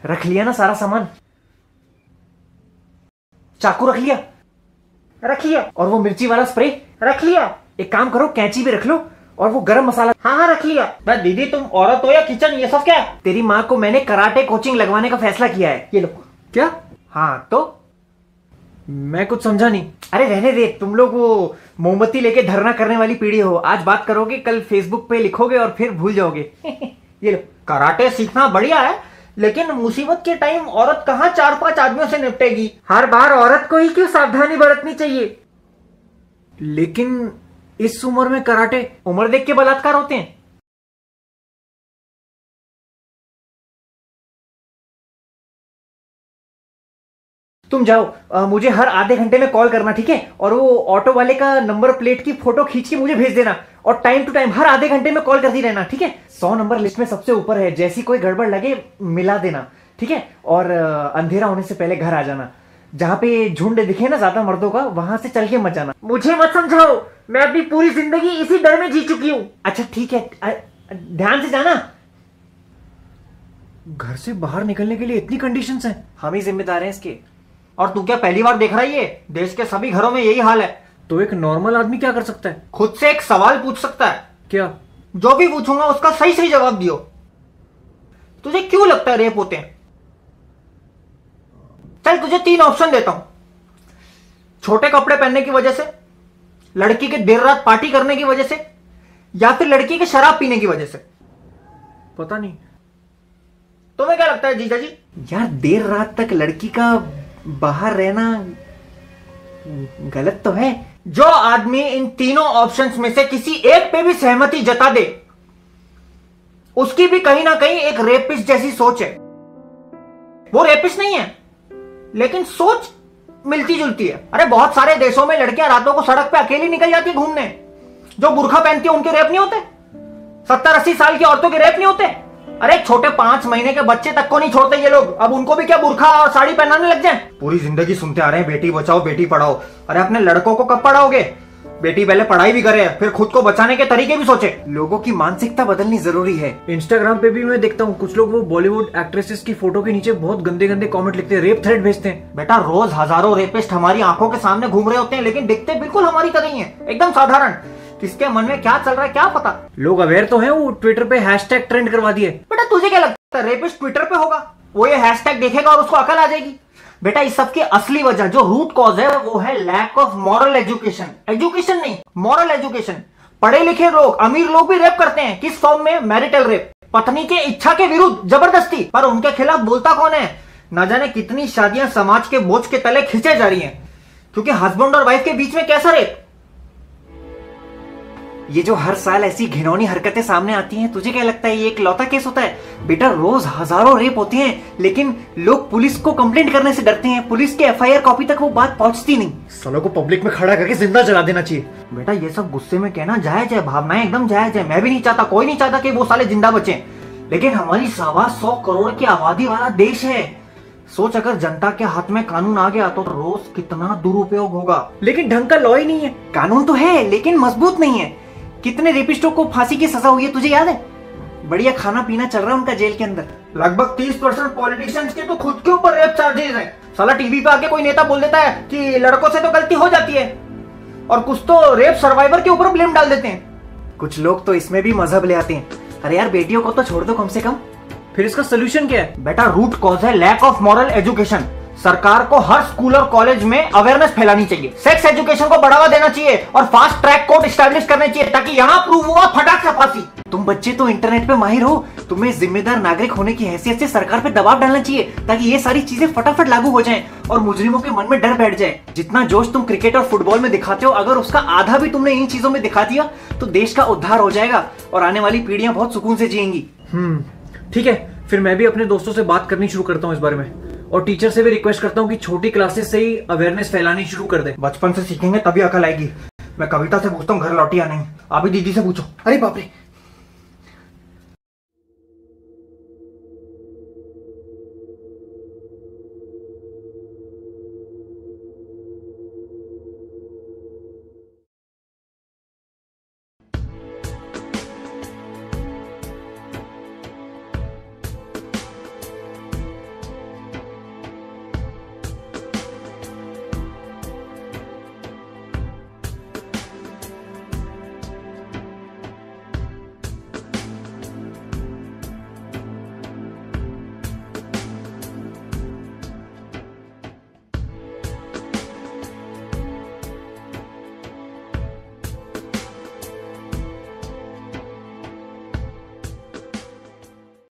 रख लिया ना सारा सामान? चाकू रख लिया? रख लिया। और वो मिर्ची वाला स्प्रे? रख लिया। एक काम करो, कैंची भी रख लो, और वो गरम मसाला? हाँ रख लिया। बस दीदी तुम औरत हो या किचन, ये सब क्या है? तेरी माँ को मैंने कराटे कोचिंग लगवाने का फैसला किया है। ये लो। क्या? हाँ तो मैं कुछ समझा नहीं। अरे रहने दे, तुम लोग वो मोमबत्ती लेके धरना करने वाली पीढ़ी हो। आज बात करोगे, कल फेसबुक पे लिखोगे और फिर भूल जाओगे। ये लो। कराटे सीखना बढ़िया है, लेकिन मुसीबत के टाइम औरत कहाँ 4-5 आदमियों से निपटेगी? हर बार औरत को ही क्यों सावधानी बरतनी चाहिए? लेकिन इस उम्र में कराटे, उम्र देख के बलात्कार होते हैं। तुम जाओ, मुझे हर आधे घंटे में कॉल करना, ठीक है? और वो ऑटो वाले का नंबर प्लेट की फोटो खींच के मुझे भेज देना, और टाइम टू टाइम हर आधे घंटे में कॉल करती रहना, ठीक है? 100 नंबर लिस्ट में सबसे ऊपर है, जैसी कोई गड़बड़ लगे मिला देना, ठीक है? और अंधेरा होने से पहले घर आ जाना। जहां पे झुंड दिखे ना ज्यादा मर्दों का, वहां से चल के मत जाना। मुझे मत समझाओ, मैं अपनी पूरी जिंदगी इसी डर में जी चुकी हूँ। अच्छा ठीक है, ध्यान से जाना। घर से बाहर निकलने के लिए इतनी कंडीशंस हैं, हम ही जिम्मेदार हैं इसके। और तू क्या पहली बार देख रहा है? ये देश के सभी घरों में यही हाल है। तो एक नॉर्मल आदमी क्या कर सकता है? खुद से एक सवाल पूछ सकता है। क्या? जो भी पूछूंगा उसका सही सही जवाब दियो। तुझे क्यों लगता है रेप होते हैं? चल तुझे 3 ऑप्शन देता हूं। छोटे कपड़े पहनने की वजह से, लड़की के देर रात पार्टी करने की वजह से, या फिर लड़की के शराब पीने की वजह से। पता नहीं। तुम्हें क्या लगता है जीजा जी? यार देर रात तक लड़की का बाहर रहना गलत तो है। जो आदमी इन तीनों ऑप्शंस में से किसी एक पे भी सहमति जता दे, उसकी भी कहीं ना कहीं एक रेपिस्ट जैसी सोच है। वो रेपिस्ट नहीं है, लेकिन सोच मिलती जुलती है। अरे बहुत सारे देशों में लड़कियां रातों को सड़क पे अकेली निकल जाती घूमने। जो बुर्खा पहनती है उनके रेप नहीं होते? 70-80 साल की औरतों के रेप नहीं होते? अरे छोटे 5 महीने के बच्चे तक को नहीं छोड़ते ये लोग। अब उनको भी क्या बुर्खा और साड़ी पहनाने लग जाए? पूरी जिंदगी सुनते आ रहे हैं बेटी बचाओ बेटी पढ़ाओ। अरे अपने लड़कों को कब पढ़ाओगे? बेटी पहले पढ़ाई भी करे, फिर खुद को बचाने के तरीके भी सोचे। लोगों की मानसिकता बदलनी जरूरी है। इंस्टाग्राम पे भी मैं देखता हूँ कुछ लोग वो बॉलीवुड एक्ट्रेसेस की फोटो के नीचे बहुत गंदे गंदे कमेंट लिखते हैं, रेप थ्रेट भेजते हैं। बेटा रोज हजारों रेपिस्ट हमारी आंखों के सामने घूम रहे होते हैं, लेकिन दिखते बिल्कुल हमारी तरह ही है, एकदम साधारण। किसके मन में क्या चल रहा है क्या पता। लोग अवेयर तो हैं, वो ट्विटर पे हैशटैग ट्रेंड करवा दिए। बेटा तुझे क्या लगता है रेपिस्ट ट्विटर पे होगा? वो ये हैशटैग देखेगा और उसको अकल आ जाएगी? बेटा इस सब की असली वजह जो रूट कॉज है वो है lack of moral education. Education नहीं, मॉरल एजुकेशन। पढ़े लिखे लोग, अमीर लोग भी रेप करते हैं। किस फॉर्म में? मैरिटल रेप, पत्नी के इच्छा के विरुद्ध जबरदस्ती। पर उनके खिलाफ बोलता कौन है? न जाने कितनी शादियां समाज के बोझ के तले खींचे जा रही हैं, क्योंकि हस्बैंड और वाइफ के बीच में कैसा रेप? ये जो हर साल ऐसी घिनौनी हरकतें सामने आती हैं, तुझे क्या लगता है ये एक लौता केस होता है? बेटा रोज हजारों रेप होते हैं, लेकिन लोग पुलिस को कंप्लेंट करने से डरते हैं। पुलिस के एफआईआर कॉपी तक वो बात पहुंचती नहीं। सालों को पब्लिक में खड़ा करके जिंदा जला देना चाहिए। बेटा ये सब गुस्से में कहना जायज है, भावनाएं एकदम जायज है। मैं भी नहीं चाहता, कोई नहीं चाहता कि वो साले जिंदा बचे, लेकिन हमारी 125 करोड़ की आबादी वाला देश है। सोच अगर जनता के हाथ में कानून आ गया तो रोज कितना दुरुपयोग होगा। लेकिन ढंग का लॉ ही नहीं है। कानून तो है लेकिन मजबूत नहीं है। कितने रेपिस्टों को फांसी की सजा हुई है तुझे याद है? बढ़िया खाना पीना चल रहा है उनका जेल के अंदर। लगभग 30% पॉलिटिशियंस के तो खुद के ऊपर रेप चार्जेस हैं। साला टीवी पे आके कोई नेता बोल देता है कि लड़कों से तो गलती हो जाती है, और कुछ तो रेप सर्वाइवर के ऊपर ब्लेम डाल देते हैं। कुछ लोग तो इसमें भी मजहब ले आते हैं। अरे यार बेटियों को तो छोड़ दो कम से कम। फिर इसका सोल्यूशन क्या है? बेटा रूट कॉज है लैक ऑफ मॉरल एजुकेशन। सरकार को हर स्कूल और कॉलेज में अवेयरनेस फैलानी चाहिए, सेक्स एजुकेशन को बढ़ावा देना चाहिए, और फास्ट ट्रैक कोर्ट एस्टैब्लिश करने चाहिए, ताकि यहाँ प्रूव हुआ फटाक से फांसी। तुम बच्चे तो इंटरनेट पे माहिर हो, तुम्हें जिम्मेदार नागरिक होने की हैसियत से सरकार पे दबाव डालना चाहिए, ताकि ये सारी चीजें फटाफट लागू हो जाएं और मुजरिमों के मन में डर बैठ जाए। जितना जोश तुम क्रिकेट और फुटबॉल में दिखाते हो, अगर उसका आधा भी तुमने इन चीजों में दिखा दिया तो देश का उद्धार हो जाएगा और आने वाली पीढ़ियां बहुत सुकून से जिएंगी। ठीक है, फिर मैं भी अपने दोस्तों से बात करनी शुरू करता हूँ इस बारे में, और टीचर से भी रिक्वेस्ट करता हूँ कि छोटी क्लासेस से ही अवेयरनेस फैलानी शुरू कर दे। बचपन से सीखेंगे तभी अकल आएगी। मैं कविता से पूछता हूँ घर लौटी या नहीं, अभी दीदी से पूछो। अरे बाप रे,